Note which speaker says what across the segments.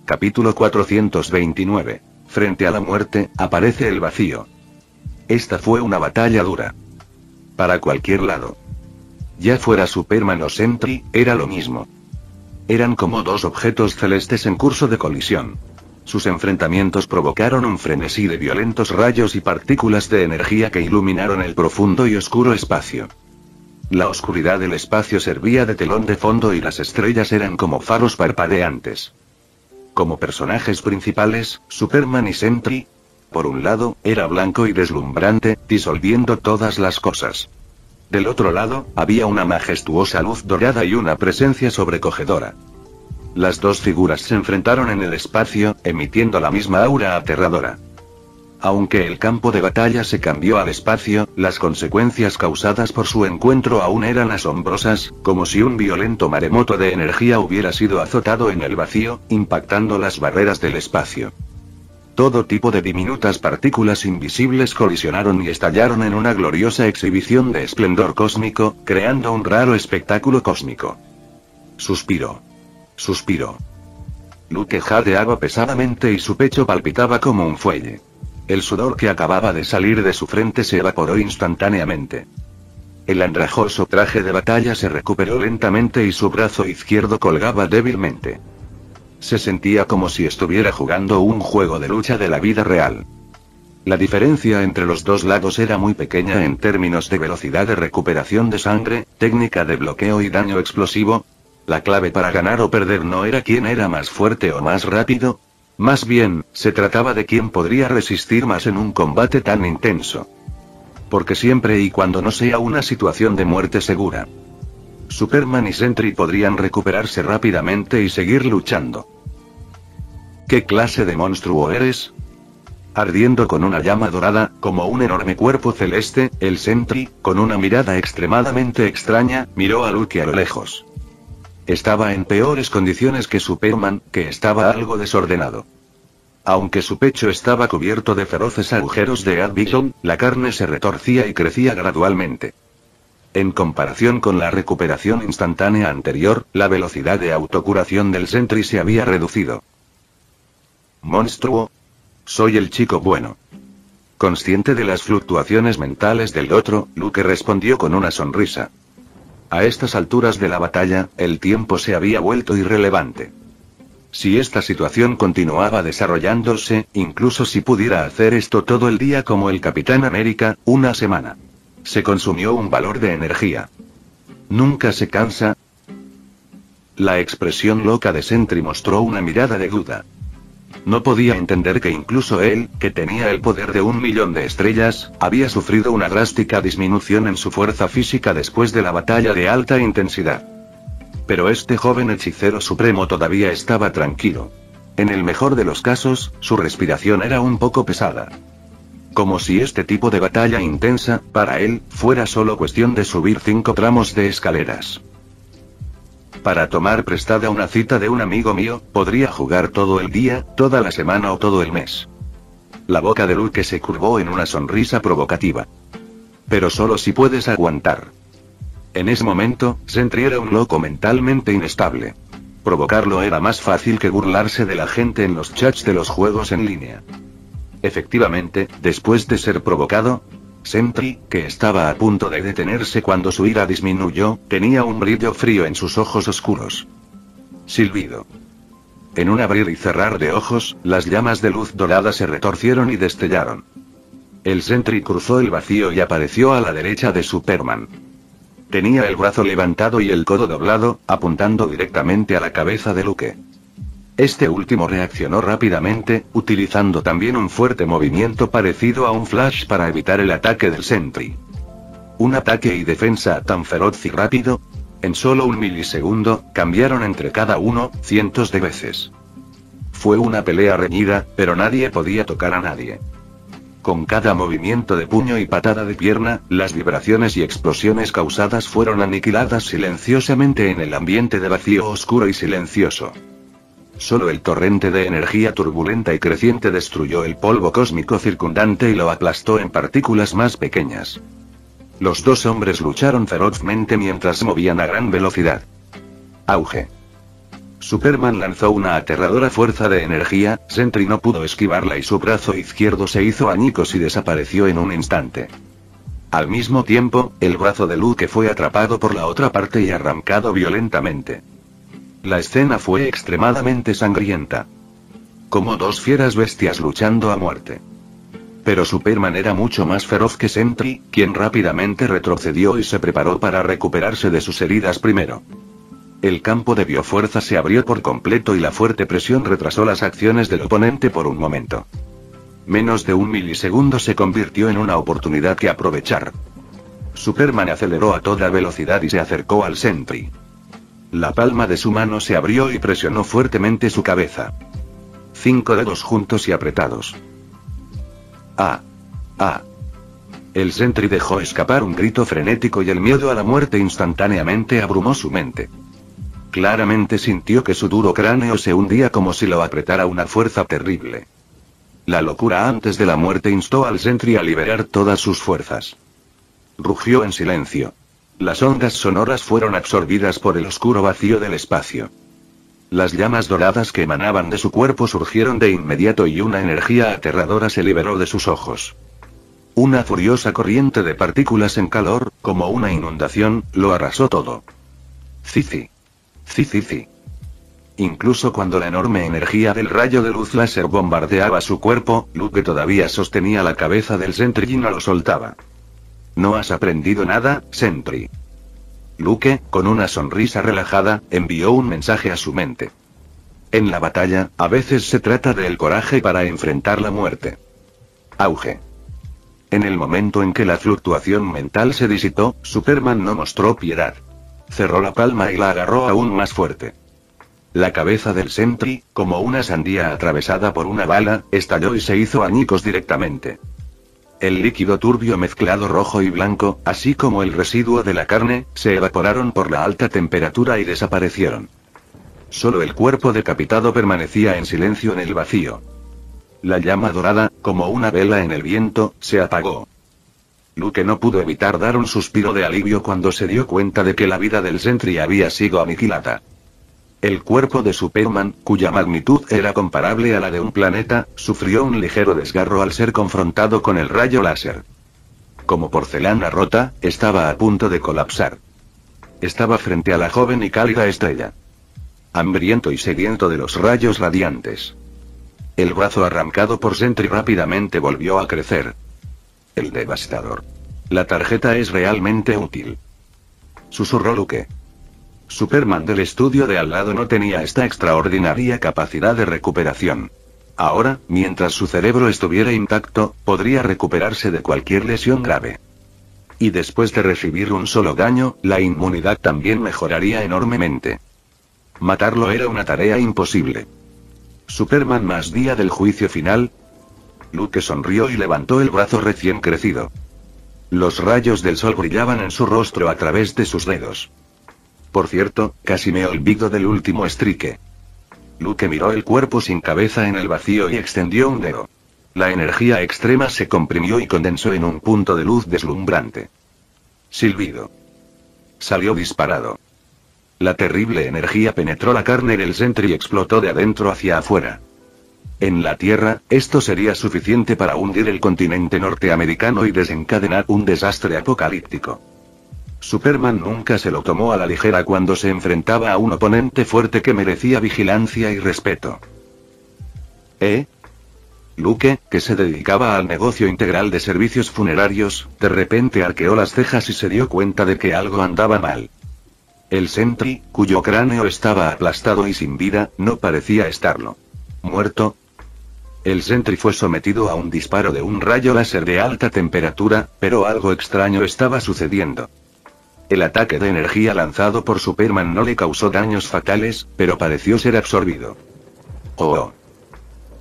Speaker 1: Capítulo 429. Frente a la muerte, aparece el vacío. Esta fue una batalla dura. Para cualquier lado. Ya fuera Superman o Sentry, era lo mismo. Eran como dos objetos celestes en curso de colisión. Sus enfrentamientos provocaron un frenesí de violentos rayos y partículas de energía que iluminaron el profundo y oscuro espacio. La oscuridad del espacio servía de telón de fondo y las estrellas eran como faros parpadeantes. Como personajes principales, Superman y Sentry, por un lado, era blanco y deslumbrante, disolviendo todas las cosas. Del otro lado, había una majestuosa luz dorada y una presencia sobrecogedora. Las dos figuras se enfrentaron en el espacio, emitiendo la misma aura aterradora. Aunque el campo de batalla se cambió al espacio, las consecuencias causadas por su encuentro aún eran asombrosas, como si un violento maremoto de energía hubiera sido azotado en el vacío, impactando las barreras del espacio. Todo tipo de diminutas partículas invisibles colisionaron y estallaron en una gloriosa exhibición de esplendor cósmico, creando un raro espectáculo cósmico. Suspiró. Suspiró. Luke jadeaba pesadamente y su pecho palpitaba como un fuelle. El sudor que acababa de salir de su frente se evaporó instantáneamente. El andrajoso traje de batalla se recuperó lentamente y su brazo izquierdo colgaba débilmente. Se sentía como si estuviera jugando un juego de lucha de la vida real. La diferencia entre los dos lados era muy pequeña en términos de velocidad de recuperación de sangre, técnica de bloqueo y daño explosivo. La clave para ganar o perder no era quién era más fuerte o más rápido. Más bien, se trataba de quién podría resistir más en un combate tan intenso. Porque siempre y cuando no sea una situación de muerte segura, Superman y Sentry podrían recuperarse rápidamente y seguir luchando. ¿Qué clase de monstruo eres? Ardiendo con una llama dorada, como un enorme cuerpo celeste, el Sentry, con una mirada extremadamente extraña, miró a Luke a lo lejos. Estaba en peores condiciones que Superman, que estaba algo desordenado. Aunque su pecho estaba cubierto de feroces agujeros de Advil, la carne se retorcía y crecía gradualmente. En comparación con la recuperación instantánea anterior, la velocidad de autocuración del Sentry se había reducido. Monstruo. Soy el chico bueno. Consciente de las fluctuaciones mentales del otro, Luke respondió con una sonrisa. A estas alturas de la batalla, el tiempo se había vuelto irrelevante. Si esta situación continuaba desarrollándose, incluso si pudiera hacer esto todo el día como el Capitán América, una semana. Se consumió un valor de energía. ¿Nunca se cansa? La expresión loca de Sentry mostró una mirada de duda. No podía entender que incluso él, que tenía el poder de 1.000.000 de estrellas, había sufrido una drástica disminución en su fuerza física después de la batalla de alta intensidad. Pero este joven hechicero supremo todavía estaba tranquilo. En el mejor de los casos, su respiración era un poco pesada. Como si este tipo de batalla intensa, para él, fuera solo cuestión de subir 5 tramos de escaleras. Para tomar prestada una cita de un amigo mío, podría jugar todo el día, toda la semana o todo el mes. La boca de Luke se curvó en una sonrisa provocativa. Pero solo si puedes aguantar. En ese momento, Sentry era un loco mentalmente inestable. Provocarlo era más fácil que burlarse de la gente en los chats de los juegos en línea. Efectivamente, después de ser provocado, Sentry, que estaba a punto de detenerse cuando su ira disminuyó, tenía un brillo frío en sus ojos oscuros. Silbido. En un abrir y cerrar de ojos, las llamas de luz dorada se retorcieron y destellaron. El Sentry cruzó el vacío y apareció a la derecha de Superman. Tenía el brazo levantado y el codo doblado, apuntando directamente a la cabeza de Luke. Este último reaccionó rápidamente, utilizando también un fuerte movimiento parecido a un flash para evitar el ataque del Sentry. Un ataque y defensa tan feroz y rápido. En solo un milisegundo, cambiaron entre cada uno, cientos de veces. Fue una pelea reñida, pero nadie podía tocar a nadie. Con cada movimiento de puño y patada de pierna, las vibraciones y explosiones causadas fueron aniquiladas silenciosamente en el ambiente de vacío oscuro y silencioso. Solo el torrente de energía turbulenta y creciente destruyó el polvo cósmico circundante y lo aplastó en partículas más pequeñas. Los dos hombres lucharon ferozmente mientras movían a gran velocidad. Auge. Superman lanzó una aterradora fuerza de energía, Sentry no pudo esquivarla y su brazo izquierdo se hizo añicos y desapareció en un instante. Al mismo tiempo, el brazo de Luke fue atrapado por la otra parte y arrancado violentamente. La escena fue extremadamente sangrienta. Como dos fieras bestias luchando a muerte. Pero Superman era mucho más feroz que Sentry, quien rápidamente retrocedió y se preparó para recuperarse de sus heridas primero. El campo de biofuerza se abrió por completo y la fuerte presión retrasó las acciones del oponente por un momento. Menos de un milisegundo se convirtió en una oportunidad que aprovechar. Superman aceleró a toda velocidad y se acercó al Sentry. La palma de su mano se abrió y presionó fuertemente su cabeza. 5 dedos juntos y apretados. ¡Ah! ¡Ah! El Sentry dejó escapar un grito frenético y el miedo a la muerte instantáneamente abrumó su mente. Claramente sintió que su duro cráneo se hundía como si lo apretara una fuerza terrible. La locura antes de la muerte instó al Sentry a liberar todas sus fuerzas. Rugió en silencio. Las ondas sonoras fueron absorbidas por el oscuro vacío del espacio. Las llamas doradas que emanaban de su cuerpo surgieron de inmediato y una energía aterradora se liberó de sus ojos. Una furiosa corriente de partículas en calor, como una inundación, lo arrasó todo. Cici. Cici. Incluso cuando la enorme energía del rayo de luz láser bombardeaba su cuerpo, Luke todavía sostenía la cabeza del Sentry y no lo soltaba. ¿No has aprendido nada, Sentry? Luke, con una sonrisa relajada, envió un mensaje a su mente. En la batalla, a veces se trata del coraje para enfrentar la muerte. Auge. En el momento en que la fluctuación mental se disipó, Superman no mostró piedad. Cerró la palma y la agarró aún más fuerte. La cabeza del Sentry, como una sandía atravesada por una bala, estalló y se hizo añicos directamente. El líquido turbio mezclado rojo y blanco, así como el residuo de la carne, se evaporaron por la alta temperatura y desaparecieron. Solo el cuerpo decapitado permanecía en silencio en el vacío. La llama dorada, como una vela en el viento, se apagó. Luke no pudo evitar dar un suspiro de alivio cuando se dio cuenta de que la vida del Sentry había sido aniquilada. El cuerpo de Superman, cuya magnitud era comparable a la de un planeta, sufrió un ligero desgarro al ser confrontado con el rayo láser. Como porcelana rota, estaba a punto de colapsar. Estaba frente a la joven y cálida estrella. Hambriento y sediento de los rayos radiantes. El brazo arrancado por Sentry rápidamente volvió a crecer. El devastador. La tarjeta es realmente útil. Susurró Luke. Superman del estudio de al lado no tenía esta extraordinaria capacidad de recuperación. Ahora, mientras su cerebro estuviera intacto, podría recuperarse de cualquier lesión grave. Y después de recibir un solo daño, la inmunidad también mejoraría enormemente. Matarlo era una tarea imposible. Superman más día del juicio final. Luke sonrió y levantó el brazo recién crecido. Los rayos del sol brillaban en su rostro a través de sus dedos. Por cierto, casi me olvido del último estrique. Luke miró el cuerpo sin cabeza en el vacío y extendió un dedo. La energía extrema se comprimió y condensó en un punto de luz deslumbrante. Silbido. Salió disparado. La terrible energía penetró la carne del Sentry y explotó de adentro hacia afuera. En la Tierra, esto sería suficiente para hundir el continente norteamericano y desencadenar un desastre apocalíptico. Superman nunca se lo tomó a la ligera cuando se enfrentaba a un oponente fuerte que merecía vigilancia y respeto. Luke, que se dedicaba al negocio integral de servicios funerarios, de repente arqueó las cejas y se dio cuenta de que algo andaba mal. El Sentry, cuyo cráneo estaba aplastado y sin vida, no parecía estarlo. ¿Muerto? El Sentry fue sometido a un disparo de un rayo láser de alta temperatura, pero algo extraño estaba sucediendo. El ataque de energía lanzado por Superman no le causó daños fatales, pero pareció ser absorbido. ¡Oh!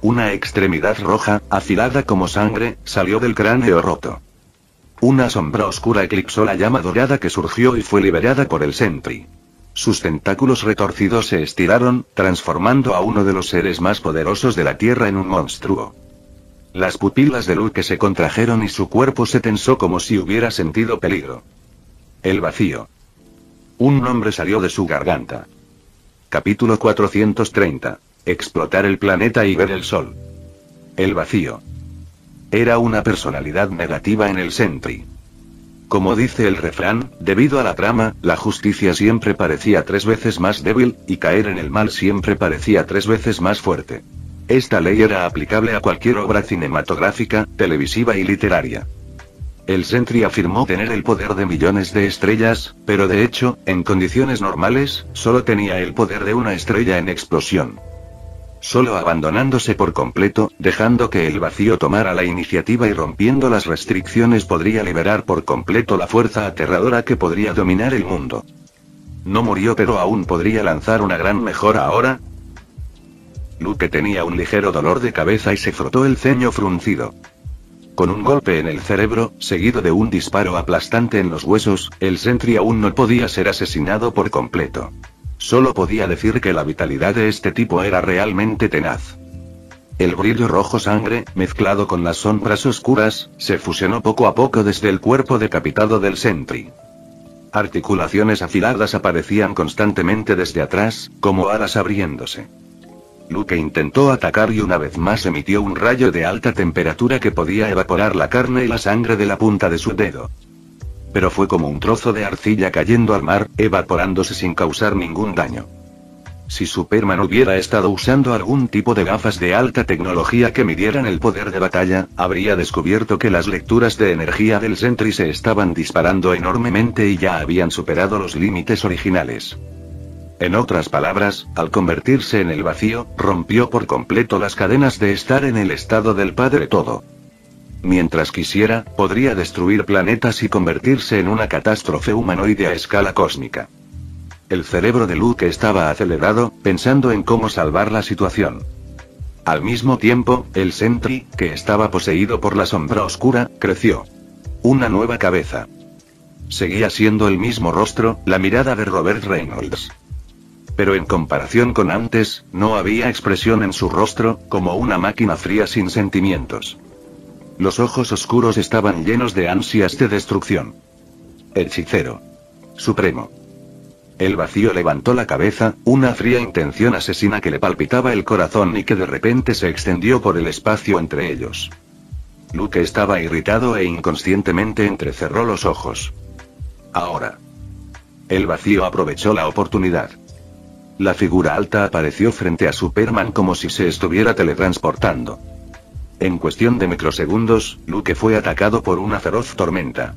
Speaker 1: Una extremidad roja, afilada como sangre, salió del cráneo roto. Una sombra oscura eclipsó la llama dorada que surgió y fue liberada por el Sentry. Sus tentáculos retorcidos se estiraron, transformando a uno de los seres más poderosos de la Tierra en un monstruo. Las pupilas de Luke se contrajeron y su cuerpo se tensó como si hubiera sentido peligro. El vacío. Un nombre salió de su garganta. Capítulo 430. Explotar el planeta y ver el sol. El vacío. Era una personalidad negativa en el Sentry. Como dice el refrán, debido a la trama, la justicia siempre parecía 3 veces más débil, y caer en el mal siempre parecía 3 veces más fuerte. Esta ley era aplicable a cualquier obra cinematográfica, televisiva y literaria. El Sentry afirmó tener el poder de millones de estrellas, pero de hecho, en condiciones normales, solo tenía el poder de una estrella en explosión. Solo abandonándose por completo, dejando que el vacío tomara la iniciativa y rompiendo las restricciones podría liberar por completo la fuerza aterradora que podría dominar el mundo. No murió, pero aún podría lanzar una gran mejora ahora. Luke tenía un ligero dolor de cabeza y se frotó el ceño fruncido. Con un golpe en el cerebro, seguido de un disparo aplastante en los huesos, el Sentry aún no podía ser asesinado por completo. Solo podía decir que la vitalidad de este tipo era realmente tenaz. El brillo rojo sangre, mezclado con las sombras oscuras, se fusionó poco a poco desde el cuerpo decapitado del Sentry. Articulaciones afiladas aparecían constantemente desde atrás, como alas abriéndose. Luke intentó atacar y una vez más emitió un rayo de alta temperatura que podía evaporar la carne y la sangre de la punta de su dedo. Pero fue como un trozo de arcilla cayendo al mar, evaporándose sin causar ningún daño. Si Superman hubiera estado usando algún tipo de gafas de alta tecnología que midieran el poder de batalla, habría descubierto que las lecturas de energía del Sentry se estaban disparando enormemente y ya habían superado los límites originales. En otras palabras, al convertirse en el vacío, rompió por completo las cadenas de estar en el estado del Padre Todo. Mientras quisiera, podría destruir planetas y convertirse en una catástrofe humanoide a escala cósmica. El cerebro de Luke estaba acelerado, pensando en cómo salvar la situación. Al mismo tiempo, el Sentry, que estaba poseído por la sombra oscura, creció. Una nueva cabeza. Seguía siendo el mismo rostro, la mirada de Robert Reynolds. Pero en comparación con antes, no había expresión en su rostro, como una máquina fría sin sentimientos. Los ojos oscuros estaban llenos de ansias de destrucción. Hechicero. Supremo. El vacío levantó la cabeza, una fría intención asesina que le palpitaba el corazón y que de repente se extendió por el espacio entre ellos. Luke estaba irritado e inconscientemente entrecerró los ojos. Ahora. El vacío aprovechó la oportunidad. La figura alta apareció frente a Superman como si se estuviera teletransportando. En cuestión de microsegundos, Luke fue atacado por una feroz tormenta.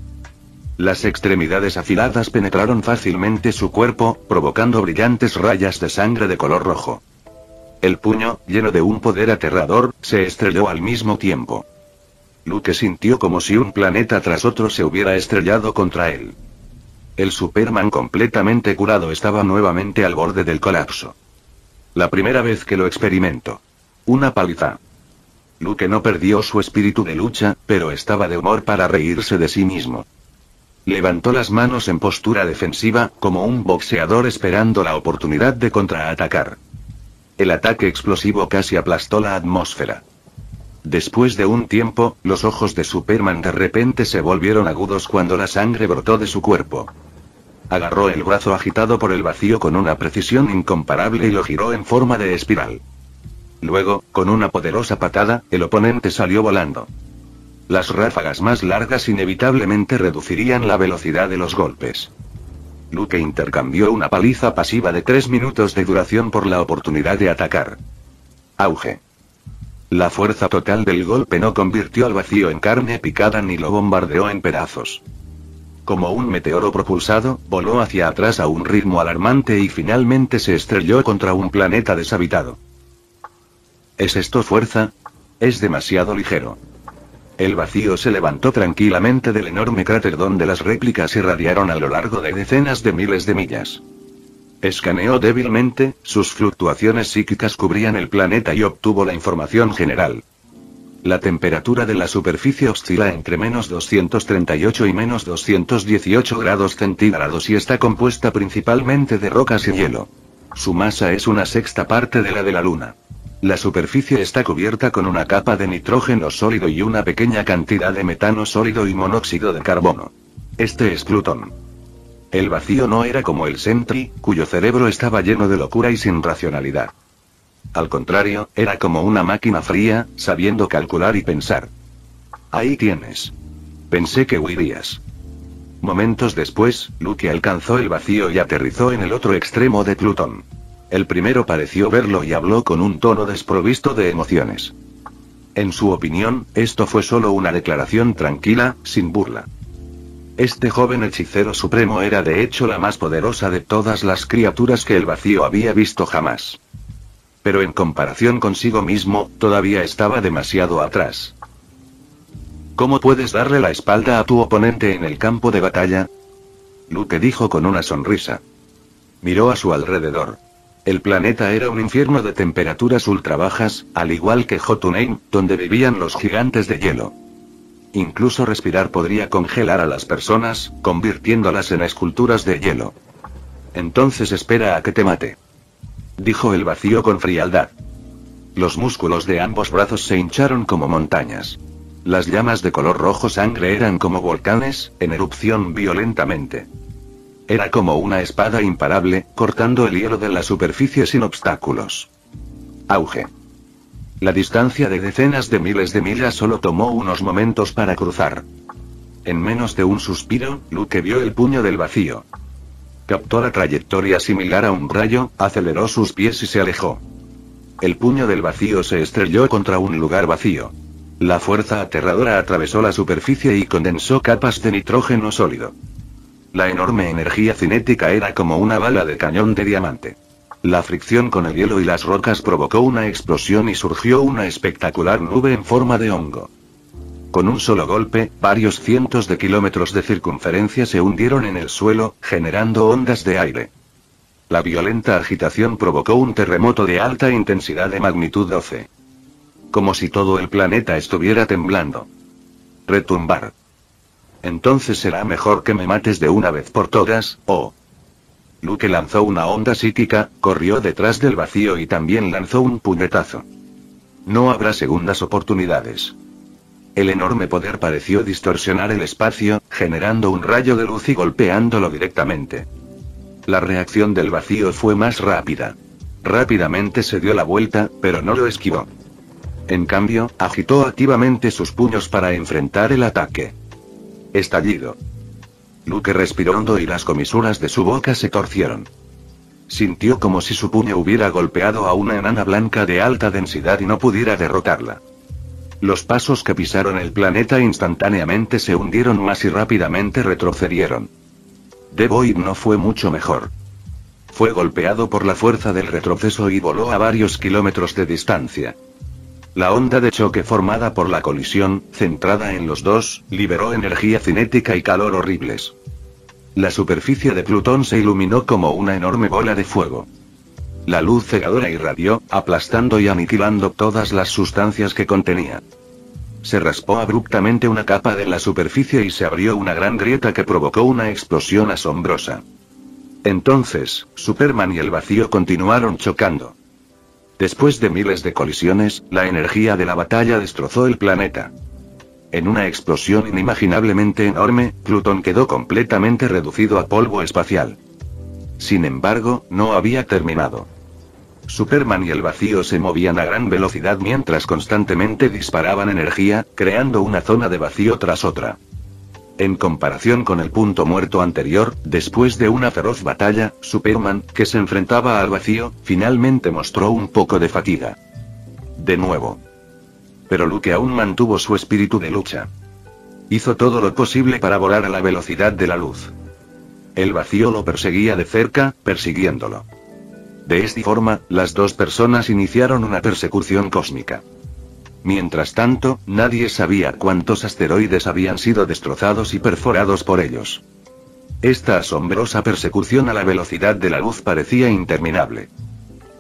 Speaker 1: Las extremidades afiladas penetraron fácilmente su cuerpo, provocando brillantes rayas de sangre de color rojo. El puño, lleno de un poder aterrador, se estrelló al mismo tiempo. Luke sintió como si un planeta tras otro se hubiera estrellado contra él. El Superman completamente curado estaba nuevamente al borde del colapso. La primera vez que lo experimentó. Una paliza. Luke no perdió su espíritu de lucha, pero estaba de humor para reírse de sí mismo. Levantó las manos en postura defensiva, como un boxeador esperando la oportunidad de contraatacar. El ataque explosivo casi aplastó la atmósfera. Después de un tiempo, los ojos de Superman de repente se volvieron agudos cuando la sangre brotó de su cuerpo. Agarró el brazo agitado por el vacío con una precisión incomparable y lo giró en forma de espiral. Luego, con una poderosa patada, el oponente salió volando. Las ráfagas más largas inevitablemente reducirían la velocidad de los golpes. Luke intercambió una paliza pasiva de 3 minutos de duración por la oportunidad de atacar. Auge. La fuerza total del golpe no convirtió al vacío en carne picada ni lo bombardeó en pedazos. Como un meteoro propulsado, voló hacia atrás a un ritmo alarmante y finalmente se estrelló contra un planeta deshabitado. ¿Es esto fuerza? Es demasiado ligero. El vacío se levantó tranquilamente del enorme cráter donde las réplicas irradiaron a lo largo de decenas de miles de millas. Escaneó débilmente, sus fluctuaciones psíquicas cubrían el planeta y obtuvo la información general. La temperatura de la superficie oscila entre -238 y -218 grados centígrados y está compuesta principalmente de rocas y hielo. Su masa es una sexta parte de la de la Luna. La superficie está cubierta con una capa de nitrógeno sólido y una pequeña cantidad de metano sólido y monóxido de carbono. Este es Plutón. El vacío no era como el Sentry, cuyo cerebro estaba lleno de locura y sin racionalidad. Al contrario, era como una máquina fría, sabiendo calcular y pensar. Ahí tienes. Pensé que huirías. Momentos después, Luke alcanzó el vacío y aterrizó en el otro extremo de Plutón. El primero pareció verlo y habló con un tono desprovisto de emociones. En su opinión, esto fue solo una declaración tranquila, sin burla. Este joven hechicero supremo era de hecho la más poderosa de todas las criaturas que el vacío había visto jamás. Pero en comparación consigo mismo, todavía estaba demasiado atrás. ¿Cómo puedes darle la espalda a tu oponente en el campo de batalla? Luke dijo con una sonrisa. Miró a su alrededor. El planeta era un infierno de temperaturas ultra bajas, al igual que Jotunheim, donde vivían los gigantes de hielo. Incluso respirar podría congelar a las personas, convirtiéndolas en esculturas de hielo. Entonces espera a que te mate. Dijo el vacío con frialdad. Los músculos de ambos brazos se hincharon como montañas. Las llamas de color rojo sangre eran como volcanes, en erupción violentamente. Era como una espada imparable, cortando el hielo de la superficie sin obstáculos. Auge. La distancia de decenas de miles de millas solo tomó unos momentos para cruzar. En menos de un suspiro, Luke vio el puño del vacío. Captó la trayectoria similar a un rayo, aceleró sus pies y se alejó. El puño del vacío se estrelló contra un lugar vacío. La fuerza aterradora atravesó la superficie y condensó capas de nitrógeno sólido. La enorme energía cinética era como una bala de cañón de diamante. La fricción con el hielo y las rocas provocó una explosión y surgió una espectacular nube en forma de hongo. Con un solo golpe, varios cientos de kilómetros de circunferencia se hundieron en el suelo, generando ondas de aire. La violenta agitación provocó un terremoto de alta intensidad de magnitud 12. Como si todo el planeta estuviera temblando. Retumbar. Entonces será mejor que me mates de una vez por todas, oh. Luke lanzó una onda psíquica, corrió detrás del vacío y también lanzó un puñetazo. No habrá segundas oportunidades. El enorme poder pareció distorsionar el espacio, generando un rayo de luz y golpeándolo directamente. La reacción del vacío fue más rápida. Rápidamente se dio la vuelta, pero no lo esquivó. En cambio, agitó activamente sus puños para enfrentar el ataque. Estallido. Luke respiró hondo y las comisuras de su boca se torcieron. Sintió como si su puño hubiera golpeado a una enana blanca de alta densidad y no pudiera derrotarla. Los pasos que pisaron el planeta instantáneamente se hundieron más y rápidamente retrocedieron. The Void no fue mucho mejor. Fue golpeado por la fuerza del retroceso y voló a varios kilómetros de distancia. La onda de choque formada por la colisión, centrada en los dos, liberó energía cinética y calor horribles. La superficie de Plutón se iluminó como una enorme bola de fuego. La luz cegadora irradió, aplastando y aniquilando todas las sustancias que contenía. Se raspó abruptamente una capa de la superficie y se abrió una gran grieta que provocó una explosión asombrosa. Entonces, Superman y el vacío continuaron chocando. Después de miles de colisiones, la energía de la batalla destrozó el planeta. En una explosión inimaginablemente enorme, Plutón quedó completamente reducido a polvo espacial. Sin embargo, no había terminado. Superman y el vacío se movían a gran velocidad mientras constantemente disparaban energía, creando una zona de vacío tras otra. En comparación con el punto muerto anterior, después de una feroz batalla, Superman, que se enfrentaba al vacío, finalmente mostró un poco de fatiga. De nuevo. Pero Luke aún mantuvo su espíritu de lucha. Hizo todo lo posible para volar a la velocidad de la luz. El vacío lo perseguía de cerca, persiguiéndolo. De esta forma, las dos personas iniciaron una persecución cósmica. Mientras tanto, nadie sabía cuántos asteroides habían sido destrozados y perforados por ellos. Esta asombrosa persecución a la velocidad de la luz parecía interminable.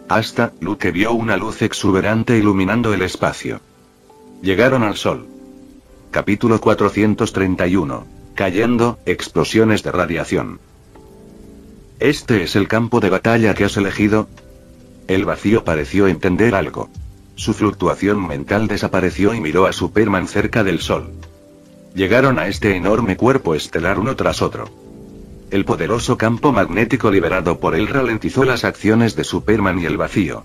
Speaker 1: Hasta, Luke vio una luz exuberante iluminando el espacio. Llegaron al Sol. Capítulo 431. Cayendo, explosiones de radiación. ¿Este es el campo de batalla que has elegido? El vacío pareció entender algo. Su fluctuación mental desapareció y miró a Superman cerca del Sol. Llegaron a este enorme cuerpo estelar uno tras otro. El poderoso campo magnético liberado por él ralentizó las acciones de Superman y el vacío.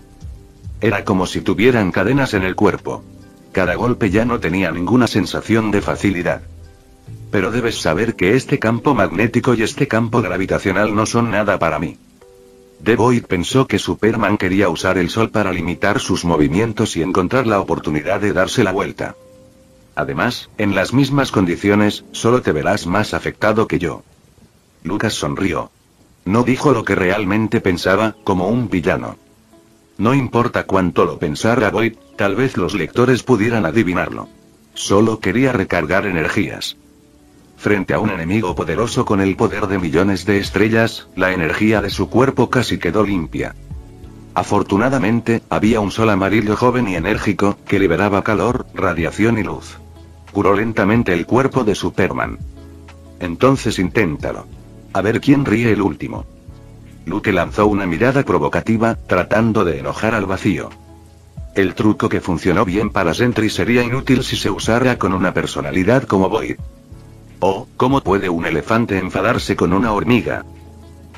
Speaker 1: Era como si tuvieran cadenas en el cuerpo. Cada golpe ya no tenía ninguna sensación de facilidad. Pero debes saber que este campo magnético y este campo gravitacional no son nada para mí. The Void pensó que Superman quería usar el sol para limitar sus movimientos y encontrar la oportunidad de darse la vuelta. Además, en las mismas condiciones, solo te verás más afectado que yo. Lucas sonrió. No dijo lo que realmente pensaba, como un villano. No importa cuánto lo pensara Void, tal vez los lectores pudieran adivinarlo. Solo quería recargar energías. Frente a un enemigo poderoso con el poder de millones de estrellas, la energía de su cuerpo casi quedó limpia. Afortunadamente, había un sol amarillo joven y enérgico, que liberaba calor, radiación y luz. Curó lentamente el cuerpo de Superman. Entonces inténtalo. A ver quién ríe el último. Luke lanzó una mirada provocativa, tratando de enojar al vacío. El truco que funcionó bien para Sentry sería inútil si se usara con una personalidad como Void. Oh, ¿cómo puede un elefante enfadarse con una hormiga?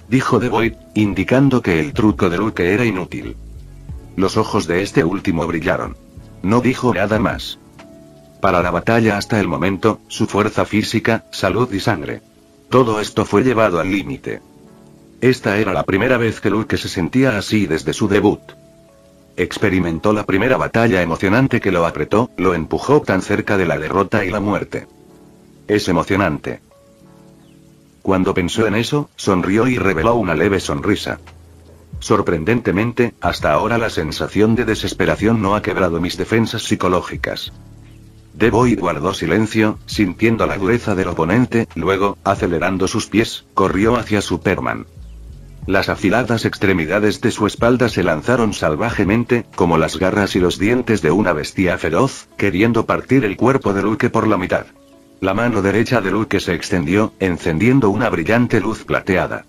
Speaker 1: Dijo The Void, indicando que el truco de Luke era inútil. Los ojos de este último brillaron. No dijo nada más. Para la batalla hasta el momento, su fuerza física, salud y sangre. Todo esto fue llevado al límite. Esta era la primera vez que Luke se sentía así desde su debut. Experimentó la primera batalla emocionante que lo apretó, lo empujó tan cerca de la derrota y la muerte. Es emocionante. Cuando pensó en eso, sonrió y reveló una leve sonrisa. Sorprendentemente, hasta ahora la sensación de desesperación no ha quebrado mis defensas psicológicas. The Void guardó silencio, sintiendo la dureza del oponente, luego, acelerando sus pies, corrió hacia Superman. Las afiladas extremidades de su espalda se lanzaron salvajemente, como las garras y los dientes de una bestia feroz, queriendo partir el cuerpo de Luke por la mitad. La mano derecha de Luke se extendió, encendiendo una brillante luz plateada.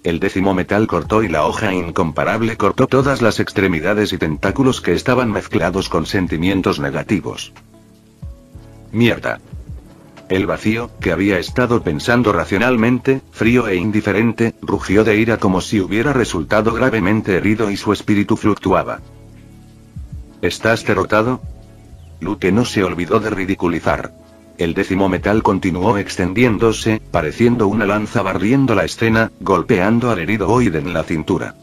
Speaker 1: El décimo metal cortó y la hoja incomparable cortó todas las extremidades y tentáculos que estaban mezclados con sentimientos negativos. Mierda. El vacío, que había estado pensando racionalmente, frío e indiferente, rugió de ira como si hubiera resultado gravemente herido y su espíritu fluctuaba. ¿Estás derrotado? Luke no se olvidó de ridiculizar. El décimo metal continuó extendiéndose, pareciendo una lanza barriendo la escena, golpeando al herido Void en la cintura.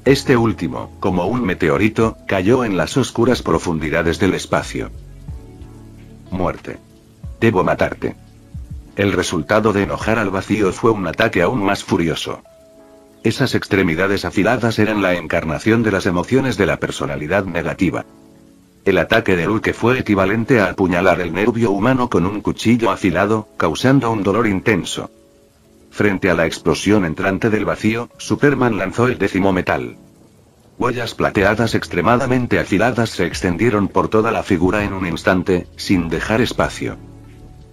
Speaker 1: Este último, como un meteorito, cayó en las oscuras profundidades del espacio. Muerte. Debo matarte. El resultado de enojar al vacío fue un ataque aún más furioso. Esas extremidades afiladas eran la encarnación de las emociones de la personalidad negativa. El ataque de Luke fue equivalente a apuñalar el nervio humano con un cuchillo afilado, causando un dolor intenso. Frente a la explosión entrante del vacío, Superman lanzó el décimo metal. Huellas plateadas extremadamente afiladas se extendieron por toda la figura en un instante, sin dejar espacio.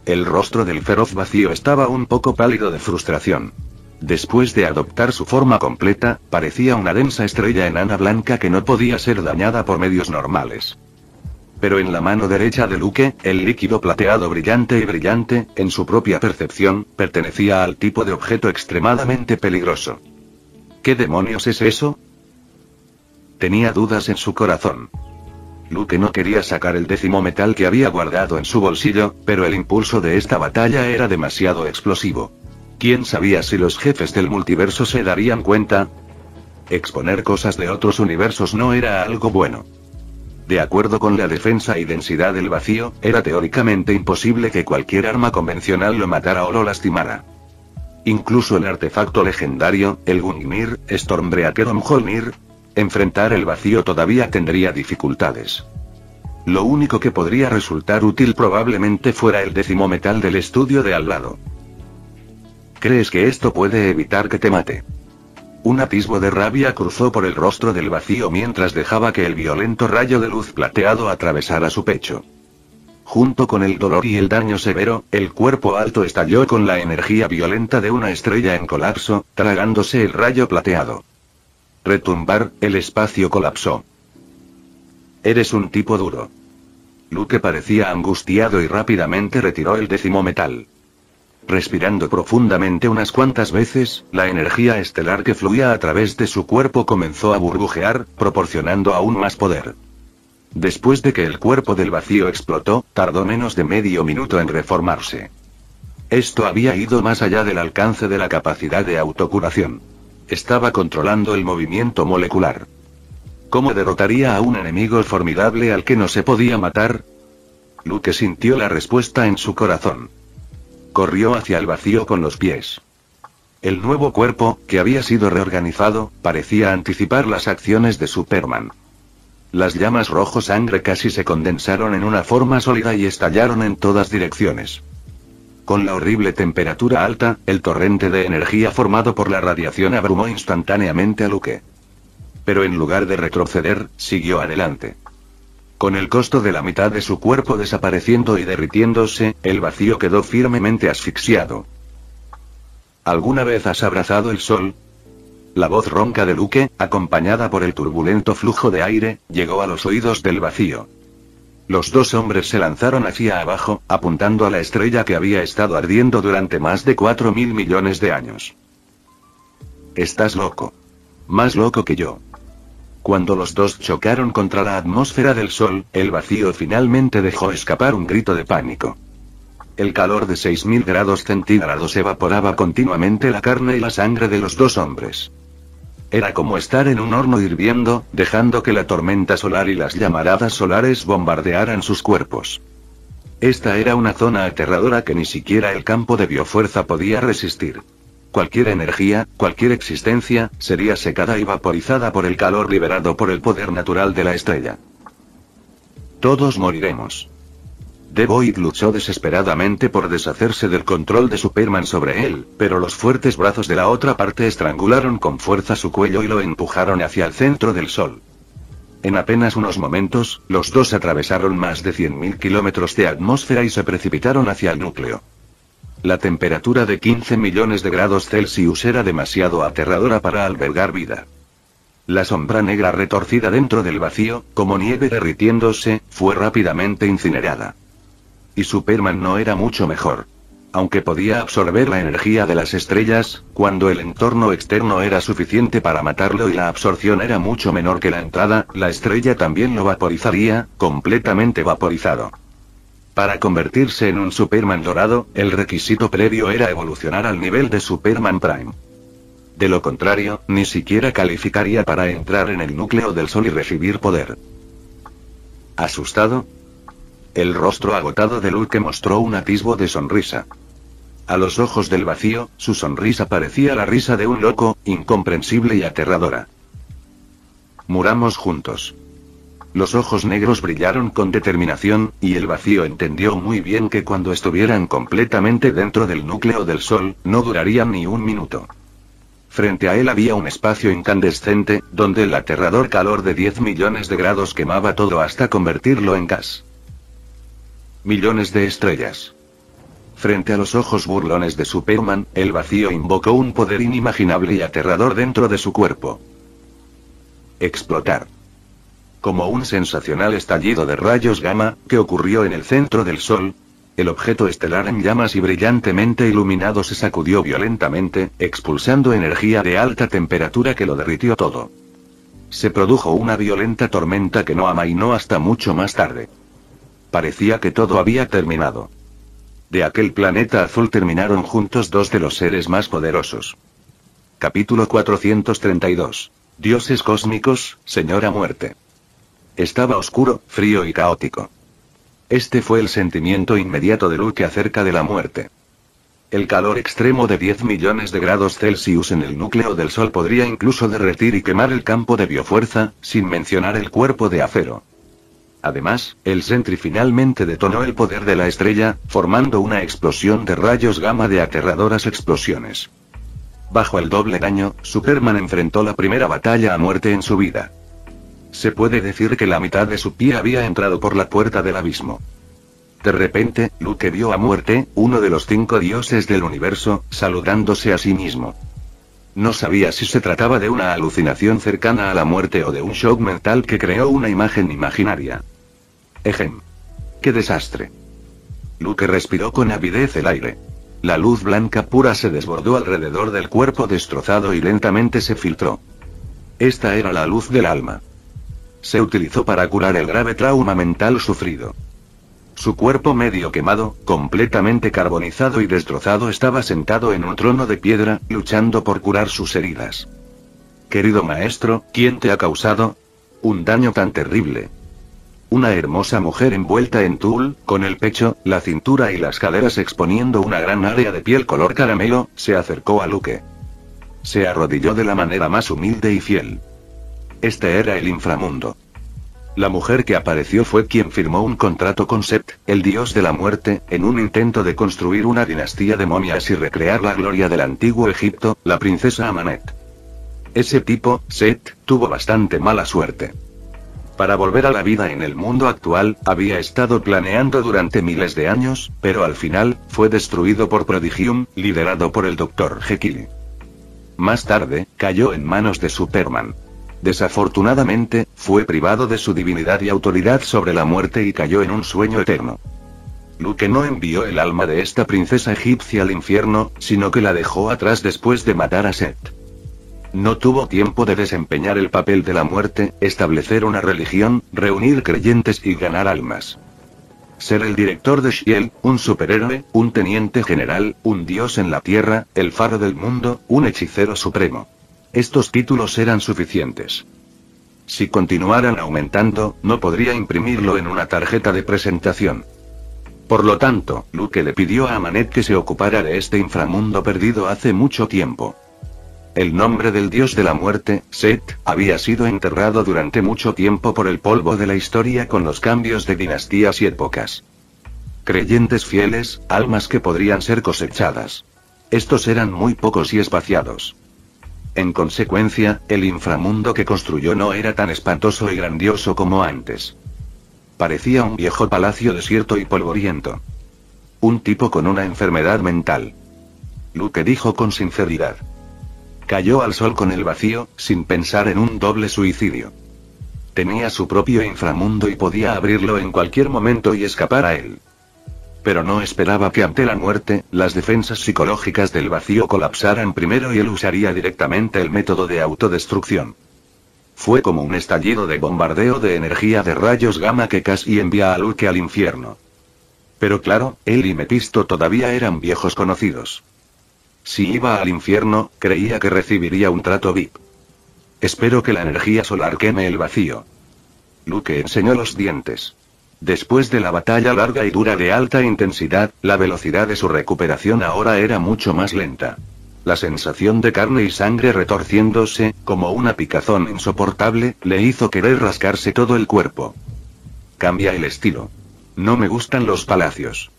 Speaker 1: El rostro del feroz vacío estaba un poco pálido de frustración. Después de adoptar su forma completa, parecía una densa estrella enana blanca que no podía ser dañada por medios normales. Pero en la mano derecha de Luke, el líquido plateado brillante y brillante, en su propia percepción, pertenecía al tipo de objeto extremadamente peligroso. ¿Qué demonios es eso? Tenía dudas en su corazón. Luke no quería sacar el décimo metal que había guardado en su bolsillo, pero el impulso de esta batalla era demasiado explosivo. ¿Quién sabía si los jefes del multiverso se darían cuenta? Exponer cosas de otros universos no era algo bueno. De acuerdo con la defensa y densidad del vacío, era teóricamente imposible que cualquier arma convencional lo matara o lo lastimara. Incluso el artefacto legendario, el Gungnir, Stormbreaker o Mjolnir, enfrentar el vacío todavía tendría dificultades. Lo único que podría resultar útil probablemente fuera el décimo metal del estudio de al lado. ¿Crees que esto puede evitar que te mate? Un atisbo de rabia cruzó por el rostro del vacío mientras dejaba que el violento rayo de luz plateado atravesara su pecho. Junto con el dolor y el daño severo, el cuerpo alto estalló con la energía violenta de una estrella en colapso, tragándose el rayo plateado. Retumbar, el espacio colapsó. Eres un tipo duro. Luke parecía angustiado y rápidamente retiró el décimo metal. Respirando profundamente unas cuantas veces, la energía estelar que fluía a través de su cuerpo comenzó a burbujear, proporcionando aún más poder. Después de que el cuerpo del vacío explotó, tardó menos de medio minuto en reformarse. Esto había ido más allá del alcance de la capacidad de autocuración. Estaba controlando el movimiento molecular. ¿Cómo derrotaría a un enemigo formidable al que no se podía matar? Luke sintió la respuesta en su corazón. Corrió hacia el vacío con los pies. El nuevo cuerpo, que había sido reorganizado, parecía anticipar las acciones de Superman. Las llamas rojo sangre casi se condensaron en una forma sólida y estallaron en todas direcciones. Con la horrible temperatura alta, el torrente de energía formado por la radiación abrumó instantáneamente a Luke. Pero en lugar de retroceder, siguió adelante. Con el costo de la mitad de su cuerpo desapareciendo y derritiéndose, el vacío quedó firmemente asfixiado. ¿Alguna vez has abrazado el sol? La voz ronca de Luke, acompañada por el turbulento flujo de aire, llegó a los oídos del vacío. Los dos hombres se lanzaron hacia abajo, apuntando a la estrella que había estado ardiendo durante más de 4.000 millones de años. Estás loco. Más loco que yo. Cuando los dos chocaron contra la atmósfera del Sol, el vacío finalmente dejó escapar un grito de pánico. El calor de 6.000 grados centígrados evaporaba continuamente la carne y la sangre de los dos hombres. Era como estar en un horno hirviendo, dejando que la tormenta solar y las llamaradas solares bombardearan sus cuerpos. Esta era una zona aterradora que ni siquiera el campo de biofuerza podía resistir. Cualquier energía, cualquier existencia, sería secada y vaporizada por el calor liberado por el poder natural de la estrella. Todos moriremos. The Void luchó desesperadamente por deshacerse del control de Superman sobre él, pero los fuertes brazos de la otra parte estrangularon con fuerza su cuello y lo empujaron hacia el centro del Sol. En apenas unos momentos, los dos atravesaron más de 100.000 kilómetros de atmósfera y se precipitaron hacia el núcleo. La temperatura de 15 millones de grados Celsius era demasiado aterradora para albergar vida. La sombra negra retorcida dentro del vacío, como nieve derritiéndose, fue rápidamente incinerada. Y Superman no era mucho mejor. Aunque podía absorber la energía de las estrellas, cuando el entorno externo era suficiente para matarlo y la absorción era mucho menor que la entrada, la estrella también lo vaporizaría, completamente vaporizado. Para convertirse en un Superman dorado, el requisito previo era evolucionar al nivel de Superman Prime. De lo contrario, ni siquiera calificaría para entrar en el núcleo del Sol y recibir poder. ¿Asustado? El rostro agotado de Luke mostró un atisbo de sonrisa. A los ojos del vacío, su sonrisa parecía la risa de un loco, incomprensible y aterradora. Muramos juntos. Los ojos negros brillaron con determinación, y el vacío entendió muy bien que cuando estuvieran completamente dentro del núcleo del Sol, no durarían ni un minuto. Frente a él había un espacio incandescente, donde el aterrador calor de 10 millones de grados quemaba todo hasta convertirlo en gas. Millones de estrellas. Frente a los ojos burlones de Superman, el vacío invocó un poder inimaginable y aterrador dentro de su cuerpo. Explotar. Como un sensacional estallido de rayos gamma, que ocurrió en el centro del Sol, el objeto estelar en llamas y brillantemente iluminado se sacudió violentamente, expulsando energía de alta temperatura que lo derritió todo. Se produjo una violenta tormenta que no amainó hasta mucho más tarde. Parecía que todo había terminado. De aquel planeta azul terminaron juntos dos de los seres más poderosos. Capítulo 432. Dioses cósmicos, Señora Muerte. Estaba oscuro, frío y caótico. Este fue el sentimiento inmediato de Luke acerca de la muerte. El calor extremo de 10 millones de grados Celsius en el núcleo del Sol podría incluso derretir y quemar el campo de biofuerza, sin mencionar el cuerpo de acero. Además, el Sentry finalmente detonó el poder de la estrella, formando una explosión de rayos gamma de aterradoras explosiones. Bajo el doble daño, Superman enfrentó la primera batalla a muerte en su vida. Se puede decir que la mitad de su pie había entrado por la puerta del abismo. De repente, Luke vio a Muerte, uno de los 5 dioses del universo, saludándose a sí mismo. No sabía si se trataba de una alucinación cercana a la muerte o de un shock mental que creó una imagen imaginaria. ¡Qué desastre! Luke respiró con avidez el aire. La luz blanca pura se desbordó alrededor del cuerpo destrozado y lentamente se filtró. Esta era la luz del alma. Se utilizó para curar el grave trauma mental sufrido. Su cuerpo medio quemado, completamente carbonizado y destrozado, estaba sentado en un trono de piedra, luchando por curar sus heridas. Querido maestro, ¿quién te ha causado un daño tan terrible? Una hermosa mujer envuelta en tul, con el pecho, la cintura y las caderas exponiendo una gran área de piel color caramelo, se acercó a Luke. Se arrodilló de la manera más humilde y fiel. Este era el inframundo. La mujer que apareció fue quien firmó un contrato con Set, el dios de la muerte, en un intento de construir una dinastía de momias y recrear la gloria del antiguo Egipto, la princesa Amanet. Ese tipo, Set, tuvo bastante mala suerte. Para volver a la vida en el mundo actual, había estado planeando durante miles de años, pero al final, fue destruido por Prodigium, liderado por el Dr. Jekyll. Más tarde, cayó en manos de Superman. Desafortunadamente, fue privado de su divinidad y autoridad sobre la muerte y cayó en un sueño eterno. Luke no envió el alma de esta princesa egipcia al infierno, sino que la dejó atrás después de matar a Set. No tuvo tiempo de desempeñar el papel de la muerte, establecer una religión, reunir creyentes y ganar almas. Ser el director de Shield, un superhéroe, un teniente general, un dios en la tierra, el faro del mundo, un hechicero supremo. Estos títulos eran suficientes. Si continuaran aumentando, no podría imprimirlo en una tarjeta de presentación. Por lo tanto, Luke le pidió a Amanet que se ocupara de este inframundo perdido hace mucho tiempo. El nombre del dios de la muerte, Set, había sido enterrado durante mucho tiempo por el polvo de la historia con los cambios de dinastías y épocas. Creyentes fieles, almas que podrían ser cosechadas. Estos eran muy pocos y espaciados. En consecuencia, el inframundo que construyó no era tan espantoso y grandioso como antes. Parecía un viejo palacio desierto y polvoriento. Un tipo con una enfermedad mental. Luke dijo con sinceridad. Cayó al sol con el vacío, sin pensar en un doble suicidio. Tenía su propio inframundo y podía abrirlo en cualquier momento y escapar a él. Pero no esperaba que ante la muerte, las defensas psicológicas del vacío colapsaran primero y él usaría directamente el método de autodestrucción. Fue como un estallido de bombardeo de energía de rayos gamma que casi envía a Luke al infierno. Pero claro, él y Mephisto todavía eran viejos conocidos. Si iba al infierno, creía que recibiría un trato VIP. Espero que la energía solar queme el vacío. Luke enseñó los dientes. Después de la batalla larga y dura de alta intensidad, la velocidad de su recuperación ahora era mucho más lenta. La sensación de carne y sangre retorciéndose, como una picazón insoportable, le hizo querer rascarse todo el cuerpo. Cambia el estilo. No me gustan los palacios.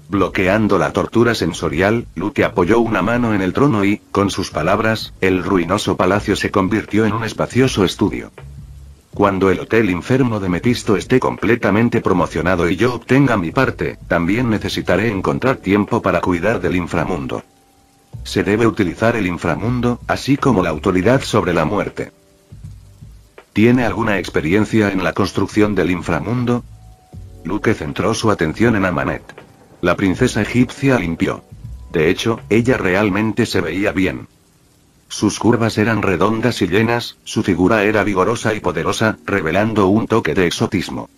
Speaker 1: Bloqueando la tortura sensorial, Luke apoyó una mano en el trono y, con sus palabras, el ruinoso palacio se convirtió en un espacioso estudio. Cuando el Hotel Inferno de Mephisto esté completamente promocionado y yo obtenga mi parte, también necesitaré encontrar tiempo para cuidar del inframundo. Se debe utilizar el inframundo, así como la autoridad sobre la muerte. ¿Tiene alguna experiencia en la construcción del inframundo? Luke centró su atención en Amanet. La princesa egipcia limpió. De hecho, ella realmente se veía bien. Sus curvas eran redondas y llenas, su figura era vigorosa y poderosa, revelando un toque de exotismo.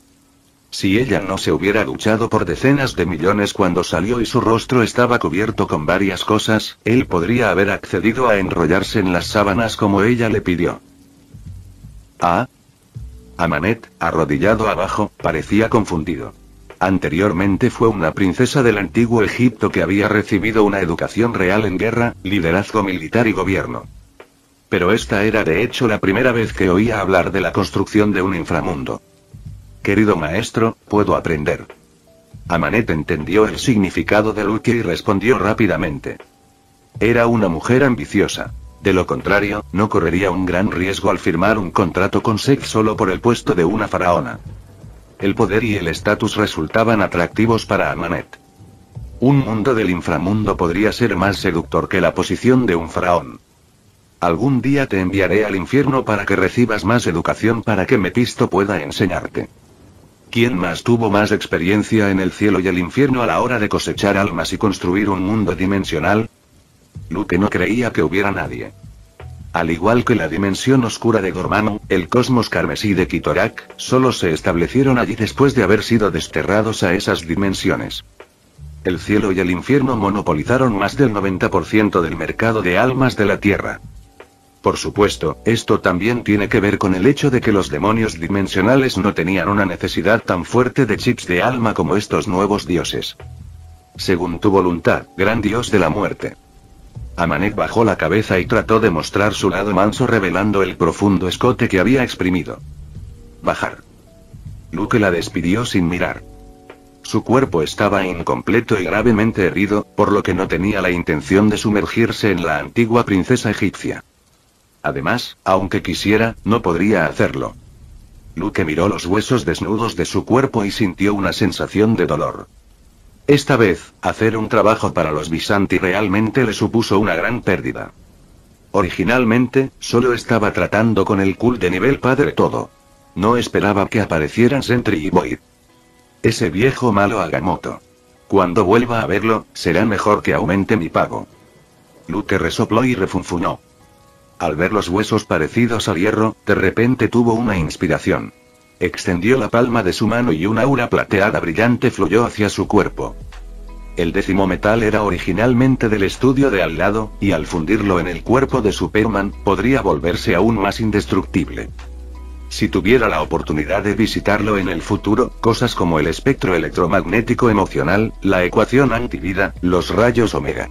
Speaker 1: Si ella no se hubiera duchado por decenas de millones cuando salió y su rostro estaba cubierto con varias cosas, él podría haber accedido a enrollarse en las sábanas como ella le pidió. Ah. Amanet, arrodillado abajo, parecía confundido. Anteriormente fue una princesa del antiguo Egipto que había recibido una educación real en guerra, liderazgo militar y gobierno. Pero esta era de hecho la primera vez que oía hablar de la construcción de un inframundo. Querido maestro, puedo aprender. Amanet entendió el significado de Luke y respondió rápidamente. Era una mujer ambiciosa. De lo contrario, no correría un gran riesgo al firmar un contrato con Set solo por el puesto de una faraona. El poder y el estatus resultaban atractivos para Amanet. Un mundo del inframundo podría ser más seductor que la posición de un faraón. Algún día te enviaré al infierno para que recibas más educación para que Mephisto pueda enseñarte. ¿Quién más tuvo más experiencia en el cielo y el infierno a la hora de cosechar almas y construir un mundo dimensional? Luke no creía que hubiera nadie. Al igual que la dimensión oscura de Gormano, el cosmos carmesí de Kitorak, solo se establecieron allí después de haber sido desterrados a esas dimensiones. El cielo y el infierno monopolizaron más del 90% del mercado de almas de la Tierra. Por supuesto, esto también tiene que ver con el hecho de que los demonios dimensionales no tenían una necesidad tan fuerte de chips de alma como estos nuevos dioses. Según tu voluntad, gran dios de la muerte. Amanek bajó la cabeza y trató de mostrar su lado manso revelando el profundo escote que había exprimido. Bajar. Luke la despidió sin mirar. Su cuerpo estaba incompleto y gravemente herido, por lo que no tenía la intención de sumergirse en la antigua princesa egipcia. Además, aunque quisiera, no podría hacerlo. Luke miró los huesos desnudos de su cuerpo y sintió una sensación de dolor. Esta vez, hacer un trabajo para los Visanti realmente le supuso una gran pérdida. Originalmente, solo estaba tratando con el cult de nivel padre todo. No esperaba que aparecieran Sentry y Void. Ese viejo malo Agamotto. Cuando vuelva a verlo, será mejor que aumente mi pago. Luke resopló y refunfuñó. Al ver los huesos parecidos al hierro, de repente tuvo una inspiración. Extendió la palma de su mano y una aura plateada brillante fluyó hacia su cuerpo. El 10º metal era originalmente del estudio de al lado, y al fundirlo en el cuerpo de Superman, podría volverse aún más indestructible. Si tuviera la oportunidad de visitarlo en el futuro, cosas como el espectro electromagnético emocional, la ecuación antivida, los rayos Omega.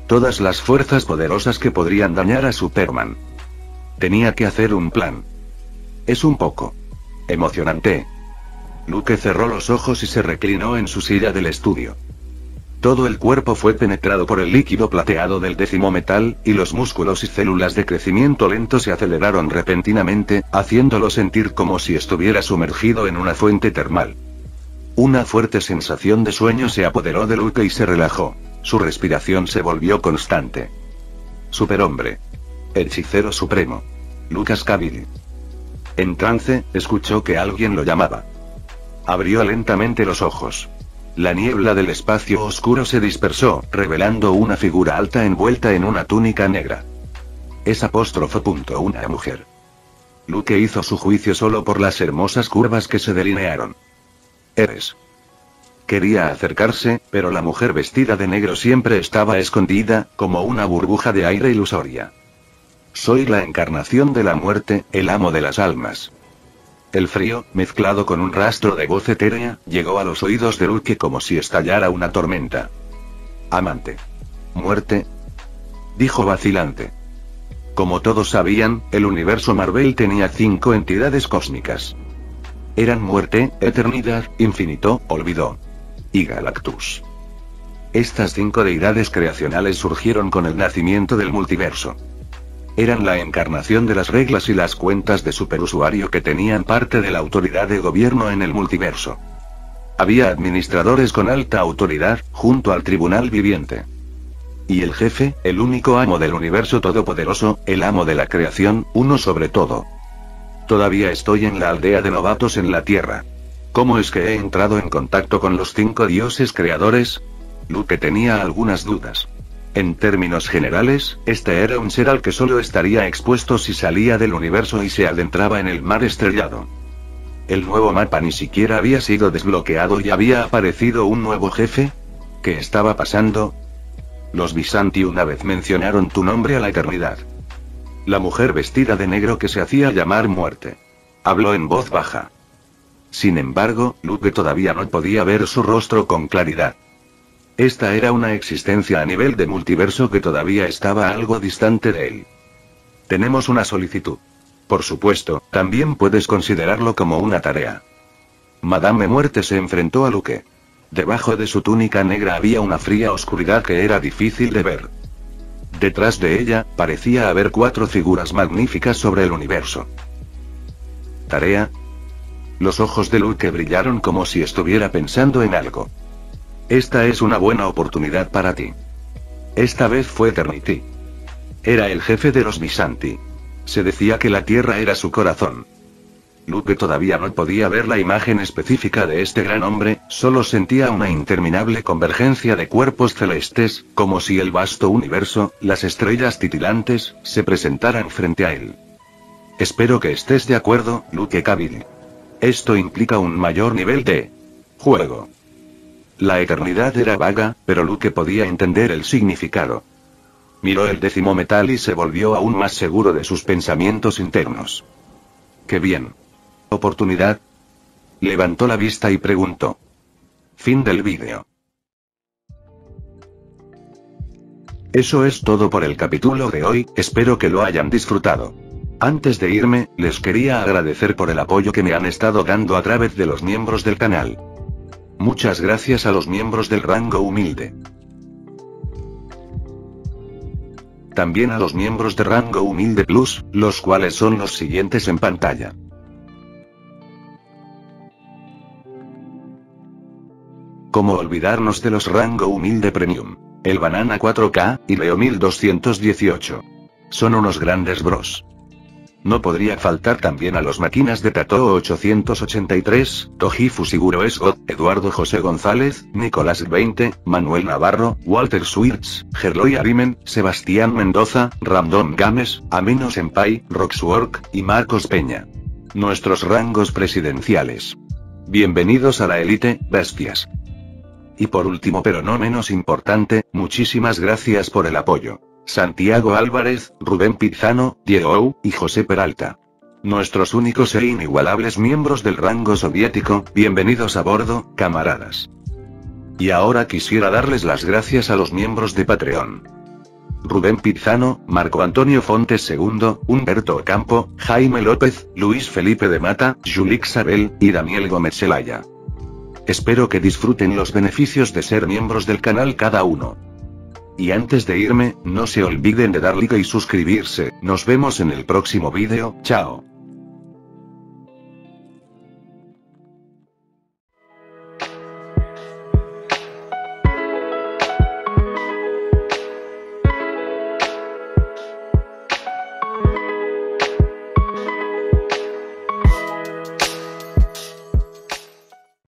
Speaker 1: Todas las fuerzas poderosas que podrían dañar a Superman. Tenía que hacer un plan. Es un poco emocionante. Luke cerró los ojos y se reclinó en su silla del estudio. Todo el cuerpo fue penetrado por el líquido plateado del 10º metal, y los músculos y células de crecimiento lento se aceleraron repentinamente, haciéndolo sentir como si estuviera sumergido en una fuente termal. Una fuerte sensación de sueño se apoderó de Luke y se relajó. Su respiración se volvió constante. Superhombre. Hechicero supremo. Lucas Cavill. En trance, escuchó que alguien lo llamaba. Abrió lentamente los ojos. La niebla del espacio oscuro se dispersó, revelando una figura alta envuelta en una túnica negra. Es una mujer. Luke hizo su juicio solo por las hermosas curvas que se delinearon. Eres. Quería acercarse, pero la mujer vestida de negro siempre estaba escondida, como una burbuja de aire ilusoria. Soy la encarnación de la muerte, el amo de las almas. El frío, mezclado con un rastro de voz etérea, llegó a los oídos de Luke como si estallara una tormenta. Amante. Muerte. Dijo vacilante. Como todos sabían, el universo Marvel tenía 5 entidades cósmicas. Eran muerte, eternidad, infinito, olvido. Y Galactus. Estas 5 deidades creacionales surgieron con el nacimiento del multiverso. Eran la encarnación de las reglas y las cuentas de superusuario que tenían parte de la autoridad de gobierno en el multiverso. Había administradores con alta autoridad, junto al tribunal viviente. Y el jefe, el único amo del universo todopoderoso, el amo de la creación, uno sobre todo. Todavía estoy en la aldea de novatos en la Tierra. ¿Cómo es que he entrado en contacto con los 5 dioses creadores? Luke tenía algunas dudas. En términos generales, este era un ser al que solo estaría expuesto si salía del universo y se adentraba en el mar estrellado. El nuevo mapa ni siquiera había sido desbloqueado y había aparecido un nuevo jefe. ¿Qué estaba pasando? Los Visanti una vez mencionaron tu nombre a la eternidad. La mujer vestida de negro que se hacía llamar Muerte. Habló en voz baja. Sin embargo, Luke todavía no podía ver su rostro con claridad. Esta era una existencia a nivel de multiverso que todavía estaba algo distante de él. Tenemos una solicitud. Por supuesto, también puedes considerarlo como una tarea. Madame Muerte se enfrentó a Luke. Debajo de su túnica negra había una fría oscuridad que era difícil de ver. Detrás de ella, parecía haber 4 figuras magníficas sobre el universo. ¿Tarea? Los ojos de Luke brillaron como si estuviera pensando en algo. Esta es una buena oportunidad para ti. Esta vez fue Eternity. Era el jefe de los Visanti. Se decía que la Tierra era su corazón. Luke todavía no podía ver la imagen específica de este gran hombre, solo sentía una interminable convergencia de cuerpos celestes, como si el vasto universo, las estrellas titilantes, se presentaran frente a él. Espero que estés de acuerdo, Luke Cavill. Esto implica un mayor nivel de juego. La eternidad era vaga, pero Luke podía entender el significado. Miró el 10º metal y se volvió aún más seguro de sus pensamientos internos. ¡Qué bien! ¿Oportunidad? Levantó la vista y preguntó. Fin del vídeo. Eso es todo por el capítulo de hoy, espero que lo hayan disfrutado. Antes de irme, les quería agradecer por el apoyo que me han estado dando a través de los miembros del canal. Muchas gracias a los miembros del rango humilde. También a los miembros de rango humilde plus, los cuales son los siguientes en pantalla. ¿Cómo olvidarnos de los rango humilde premium? El Banana 4K, y Leo 1218. Son unos grandes bros. No podría faltar también a los máquinas de Tato 883, Tojifu Siguro Esgot, Eduardo José González, Nicolás 20, Manuel Navarro, Walter Swirtz, Gerloy Arimen, Sebastián Mendoza, Ramdon Games, Amino Senpai, Roxwork, y Marcos Peña. Nuestros rangos presidenciales. Bienvenidos a la élite, bestias. Y por último pero no menos importante, muchísimas gracias por el apoyo. Santiago Álvarez, Rubén Pizano, Diego Ou, y José Peralta. Nuestros únicos e inigualables miembros del rango soviético, bienvenidos a bordo, camaradas. Y ahora quisiera darles las gracias a los miembros de Patreon. Rubén Pizano, Marco Antonio Fontes II, Humberto Ocampo, Jaime López, Luis Felipe de Mata, Julix Abel, y Daniel Gómez Zelaya. Espero que disfruten los beneficios de ser miembros del canal cada uno. Y antes de irme, no se olviden de dar like y suscribirse. Nos vemos en el próximo vídeo, chao.